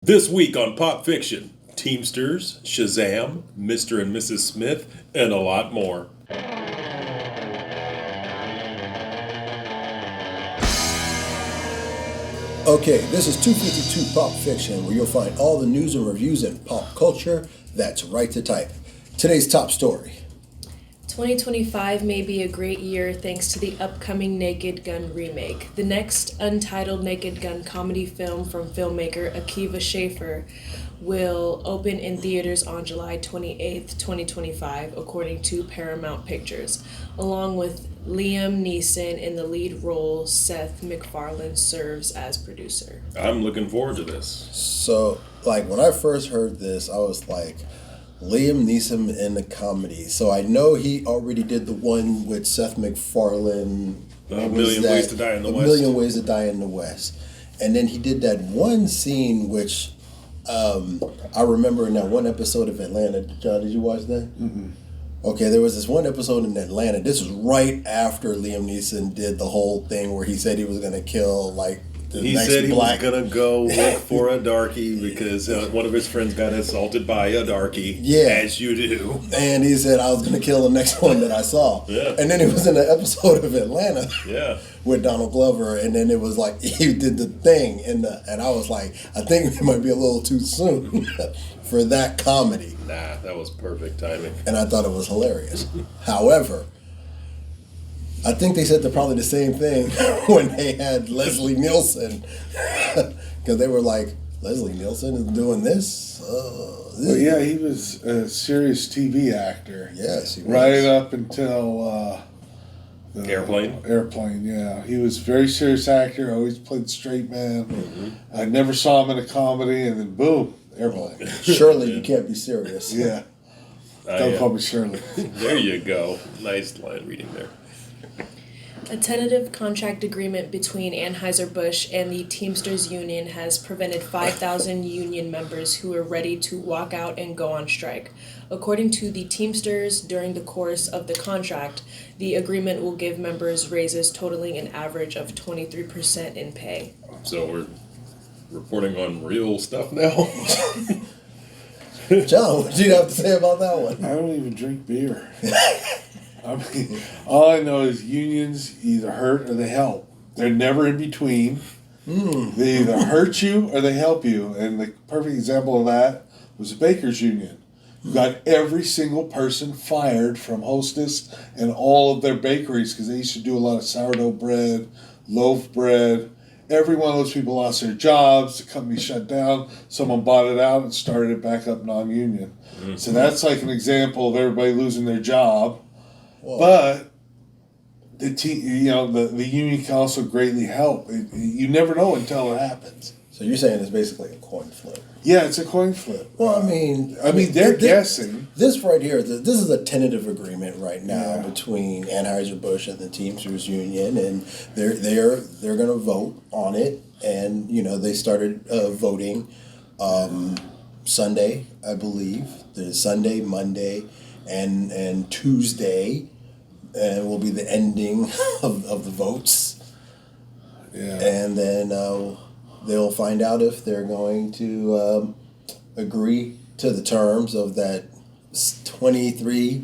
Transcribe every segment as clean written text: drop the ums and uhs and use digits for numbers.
This week on Pop Fiction, Teamsters, Shazam, Mr. and Mrs. Smith, and a lot more. Okay, this is 252 Pop Fiction, where you'll find all the news and reviews in pop culture that's right to type. Today's top story. 2025 may be a great year thanks to the upcoming Naked Gun remake. The next untitled Naked Gun comedy film from filmmaker Akiva Schaffer will open in theaters on July 28th, 2025, according to Paramount Pictures. Along with Liam Neeson in the lead role, Seth MacFarlane serves as producer. I'm looking forward to this. So, when I first heard this, I was like, Liam Neeson in the comedy. So I know he already did the one with Seth MacFarlane. A Million Ways to Die in the West. A Million Ways to Die in the West. And then he did that one scene which I remember in that one episode of Atlanta. John, did you watch that? Mm-hmm. Okay, there was this one episode in Atlanta. This was right after Liam Neeson did the whole thing where he said he was going to kill, he said he was going to go look for a darkie because one of his friends got assaulted by a darkie. Yeah. As you do. And he said, I was going to kill the next one that I saw. Yeah. And then he was in an episode of Atlanta. Yeah. With Donald Glover. And then it was like, he did the thing. And I was like, I think it might be a little too soon for that comedy. Nah, that was perfect timing. And I thought it was hilarious. However, I think they said probably the same thing when they had Leslie Nielsen. Because they were like, Leslie Nielsen is doing this? Well, yeah, he was a serious TV actor. Yes, he was. Right up until... Airplane? Airplane, yeah. He was a very serious actor, always played straight man. Mm-hmm. I never saw him in a comedy, and then boom, Airplane. Surely you can't be serious. Yeah. Don't call me Shirley. There you go. Nice line reading there. A tentative contract agreement between Anheuser-Busch and the Teamsters Union has prevented 5,000 union members who are ready to walk out and go on strike. According to the Teamsters, during the course of the contract, the agreement will give members raises totaling an average of 23% in pay. So we're reporting on real stuff now? John, what do you have to say about that one? I don't even drink beer. I mean, all I know is unions either hurt or they help. They're never in between. They either hurt you or they help you. And the perfect example of that was the Bakers Union. You got every single person fired from Hostess and all of their bakeries because they used to do a lot of sourdough bread, loaf bread. Every one of those people lost their jobs. The company shut down. Someone bought it out and started it back up non-union. Mm-hmm. So that's like an example of everybody losing their job. Whoa. But the union can also greatly help. You never know until it happens. So you're saying it's basically a coin flip? Yeah, it's a coin flip. Well, I mean, they're guessing. This right here, this is a tentative agreement right now between Anheuser-Busch and the Teamsters Union, and they're going to vote on it. And they started voting Sunday, I believe. There's Sunday, Monday, and Tuesday, and will be the ending of the votes. Yeah. And then they'll find out if they're going to agree to the terms of that 23%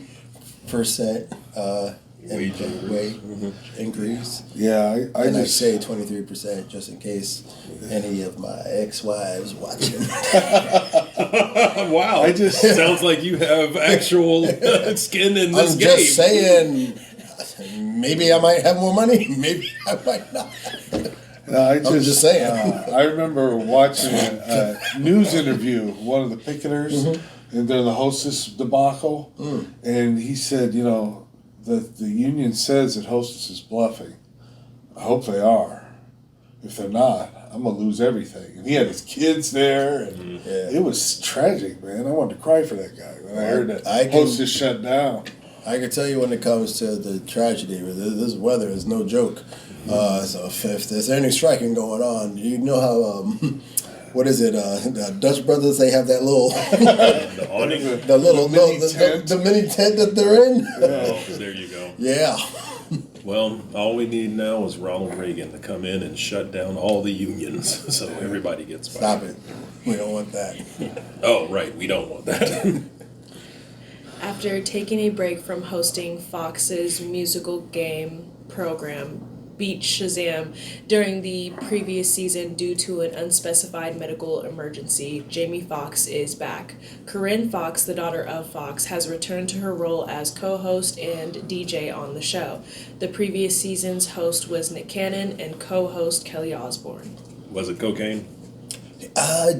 wage increase. Yeah, I say 23% just in case any of my ex-wives watching. Wow, it just sounds like you have actual skin in this game. I'm just saying, maybe I might have more money, maybe I might not. No, I'm just saying. I remember watching a news interview, one of the picketers, and during the Hostess debacle, and he said, the union says that Hostess is bluffing. I hope they are. If they're not, I'm going to lose everything. And he had his kids there, and it was tragic, man. I wanted to cry for that guy when I heard that Hostess shut down. I can tell you when it comes to the tragedy, this weather is no joke. So if there's any striking going on, you know how, what is it, the Dutch Brothers, they have that little, the awning? The mini tent that they're in? Oh, there you go. Yeah. Well, all we need now is Ronald Reagan to come in and shut down all the unions so everybody gets by. Stop it. We don't want that. Oh, right. We don't want that. After taking a break from hosting Fox's musical game program, Beat Shazam, during the previous season due to an unspecified medical emergency, Jamie Foxx is back. Corinne Foxx, the daughter of Fox, has returned to her role as co-host and DJ on the show. The previous season's host was Nick Cannon and co-host Kelly Osbourne. Was it cocaine? I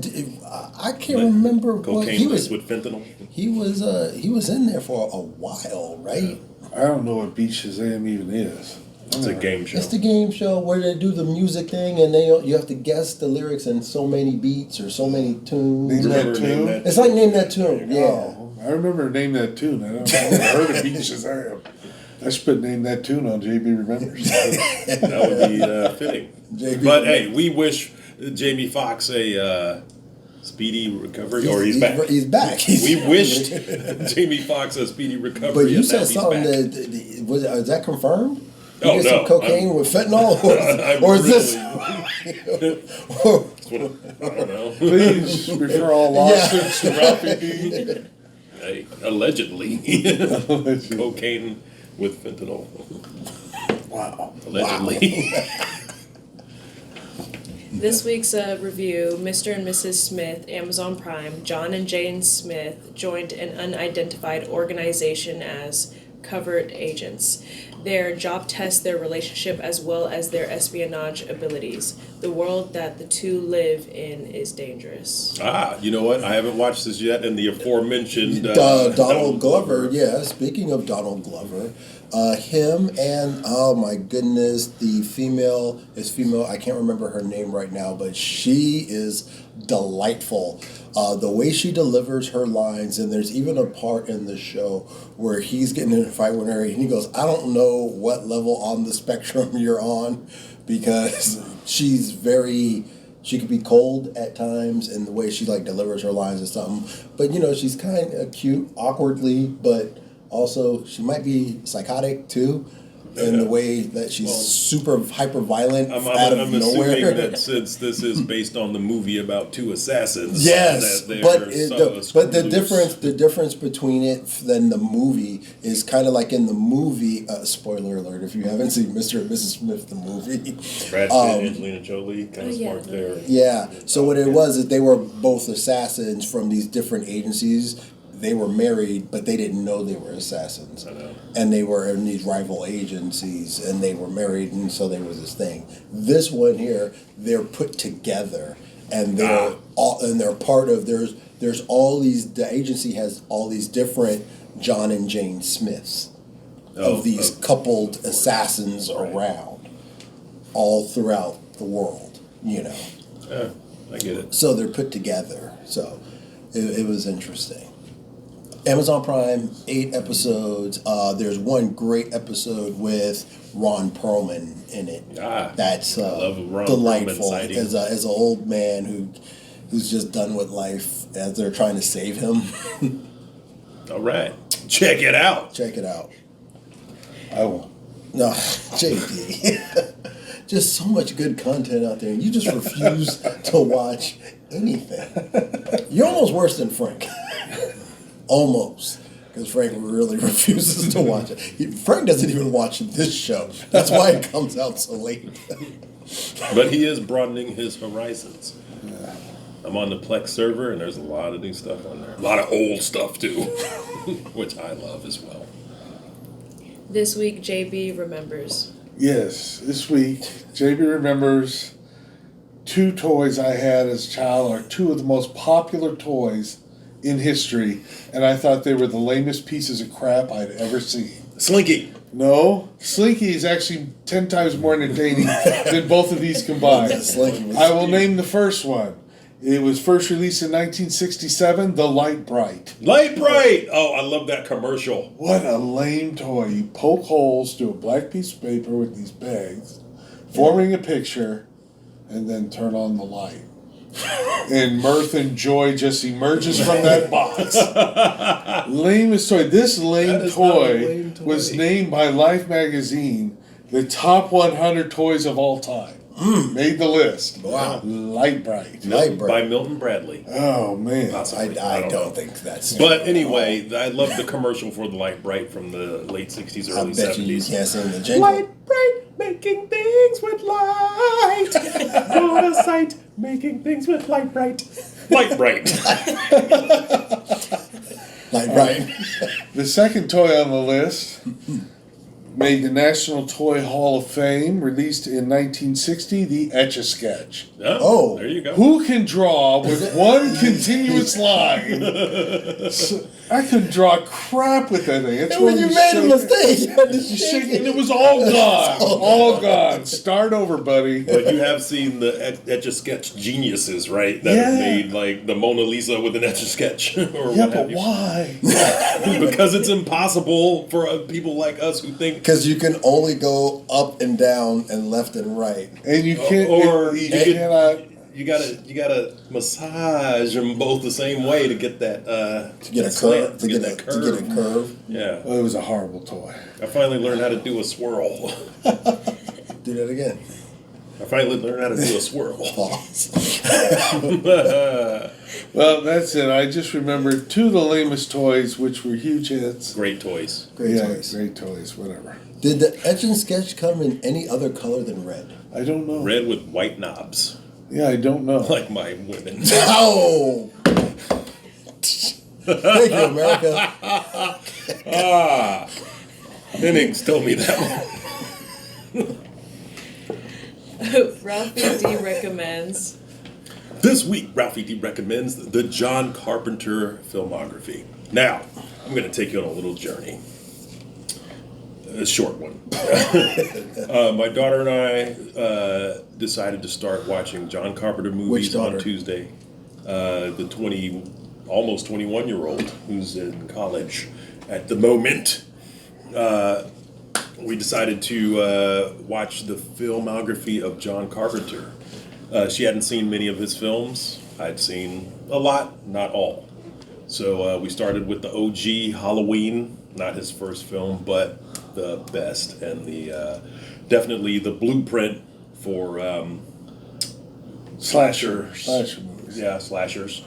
can't remember what Cocaine he was. mixed with fentanyl? He was in there for a while, right? I don't know what Beat Shazam even is. It's a game show. It's the game show where they do the music thing, and you have to guess the lyrics in so many beats or so many tunes. Name that Remember tune? Name It's like Name That Tune. Yeah. Oh, I remember Name That Tune. I never heard of Beat Shazam. I should put Name That Tune on JB Remembers. That would be fitting. JB. But hey, we wish Jamie Foxx a speedy recovery, or he's back. He's back. We wished Jamie Foxx a speedy recovery. But you and said now he's something back. that is that confirmed? You Oh, get some no, cocaine with fentanyl, or is this? I don't know. Please refer all lawsuits to Ralphie B. Hey, allegedly, cocaine with fentanyl. Wow. Allegedly. This week's review, Mr. and Mrs. Smith, Amazon Prime, John and Jane Smith joined an unidentified organization as covert agents. Their job tests their relationship as well as their espionage abilities. The world that the two live in is dangerous. You know what? I haven't watched this yet, and the aforementioned Donald Glover. Yeah, speaking of Donald Glover, him and oh my goodness, the female is female. I can't remember her name right now, but she is delightful. The way she delivers her lines, and there's even a part in the show where he's getting in a fight with her, and he goes, "I don't know what level on the spectrum you're on," because she could be cold at times in the way she like delivers her lines or something. But she's kind of cute, awkwardly, but also she might be psychotic too. In the way that she's super hyper violent out of I'm nowhere. assuming that since this is based on the movie about two assassins, Yes, that but the difference. difference between it than the movie is kind of like in the movie. Spoiler alert: if you haven't seen Mr. and Mrs. Smith the movie, Brad Pitt, Angelina Jolie, kind of smart there. yeah. So what it was is they were both assassins from these different agencies. They were married, but they didn't know they were assassins. I know. And they were in these rival agencies, and they were married, and so there was this thing. This one here, they're put together, and they're part of there's all these. The agency has all these different John and Jane Smiths of these coupled assassins around, all throughout the world. Yeah, I get it. So they're put together. So it was interesting. Amazon Prime, 8 episodes. There's one great episode with Ron Perlman in it. That's love Ron delightful. Perlman sighting. As an old man who's just done with life as they're trying to save him. All right, check it out. Check it out. I will. No, JD. Just so much good content out there. You just refuse to watch anything. You're almost worse than Frank. Almost. Because Frank really refuses to watch it. Frank doesn't even watch this show. That's why it comes out so late. But he is broadening his horizons. I'm on the Plex server, and there's a lot of new stuff on there. A lot of old stuff, too, which I love as well. This week, JB remembers. Yes, this week, JB remembers 2 toys I had as a child are 2 of the most popular toys in history, and I thought they were the lamest pieces of crap I'd ever seen. Slinky. No, Slinky is actually 10 times more entertaining than both of these combined. I will name the first one. It was first released in 1967, the Lite-Brite. Lite-Brite! Oh, I love that commercial. What a lame toy. You poke holes to a black piece of paper with these bags, forming a picture, and then turn on the light. And mirth and joy just emerges from that box. Lamest toy. This lame toy was named by Life magazine The top 100 toys of all time. Made the list. Wow. Lite-Brite. Lite-Brite. By Milton Bradley. Oh, man. Possibly. I don't don't know. think that's. But anyway, I love the commercial for the Lite-Brite from the late 60s, I early bet you 70s. can't sing the jingle. Lite-Brite, making things with light. What a sight, making things with Lite-Brite. Lite-Brite. Lite-Brite. The second toy on the list made the National Toy Hall of Fame, released in 1960, the Etch-a-Sketch. Oh. There you go. Who can draw with one continuous line? So, I could draw crap with that thing. It's And when you made a mistake, you had to You shake shake it, and it. it was all gone. All gone. Start over, buddy. But you have seen the Etch-a-Sketch geniuses, right? That have made like the Mona Lisa with an Etch-a-Sketch. Or Yeah, what but have you. why? Because it's impossible for people like us who think. Because you can only go up and down and left and right. And you can't. Or you you could- cannot. You gotta massage them both the same way to get that To get a slant, curve. To get a curve. Yeah, Well, it was a horrible toy. I finally learned how to do a swirl. Do that again. I finally learned how to do a swirl. Pause. Well, that's it. I just remembered two of the lamest toys, which were huge hits. Great toys. Great toys. Great toys. Whatever. Did the Etch and Sketch come in any other color than red? I don't know. Red with white knobs, Yeah, I don't know. like my women. Oh! Thank you, America. Innings told me that one. Ralphie D recommends. This week, Ralphie D recommends the John Carpenter filmography. Now, I'm going to take you on a little journey. A short one. My daughter and I decided to start watching John Carpenter movies on Tuesday. The almost 21-year-old who's in college at the moment. We decided to watch the filmography of John Carpenter. She hadn't seen many of his films. I'd seen a lot, not all. So we started with the OG Halloween, not his first film, but the best and the definitely the blueprint for Slasher movies. yeah, slashers.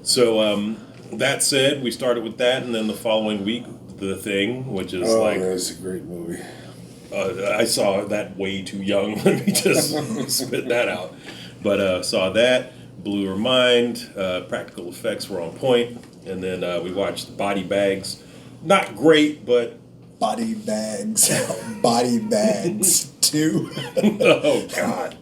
So that said, we started with that, and then the following week, The Thing, which is That's a great movie. I saw that way too young. Let me just spit that out. But saw that, blew her mind. Practical effects were on point, and then we watched Body Bags. Not great, but Body Bags. Body Bags 2. oh god.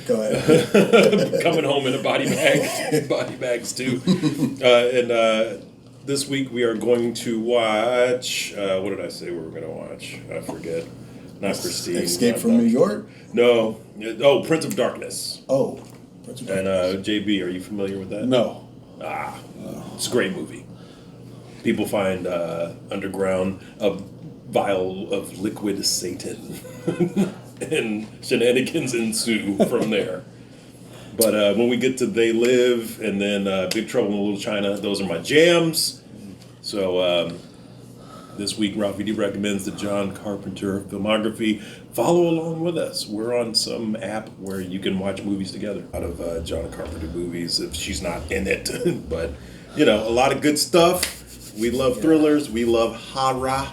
Go ahead. Coming home in a body bag. Body bags too. And this week we are going to watch. What did I say we were going to watch? I forget. Not Christine. Escape from New York? No. Oh, Prince of Darkness. Oh. And JB, are you familiar with that? No. It's a great movie. People find underground a vial of liquid Satan. And shenanigans ensue from there. But when we get to They Live and then Big Trouble in Little China, those are my jams. So this week, Ralphie D recommends the John Carpenter filmography. Follow along with us. We're on some app where you can watch movies together out of John Carpenter movies if she's not in it. But, you know, a lot of good stuff. We love thrillers. We love horror.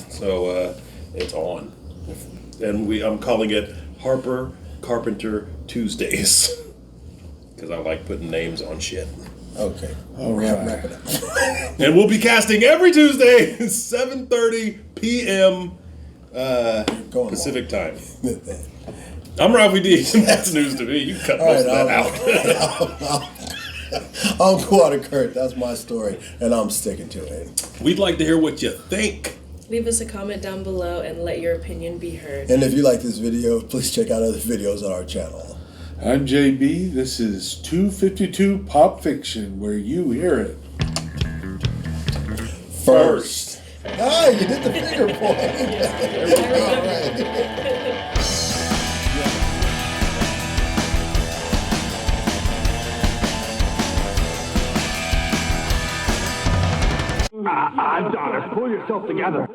So it's on. And I'm calling it Harper Carpenter Tuesdays. Because I like putting names on shit. Okay. All Wrap it right. up. And we'll be casting every Tuesday, 7:30 p.m. Going Pacific time. on. I'm Ralphie D. That's news to me. You can cut most of that out. I'm Quad Kurt. That's my story, and I'm sticking to it. We'd like to hear what you think. Leave us a comment down below and let your opinion be heard. And if you like this video, please check out other videos on our channel. I'm JB. This is 252 Pop Fiction, where you hear it First. Ah, you did the finger point. All right. Adonis, pull yourself together.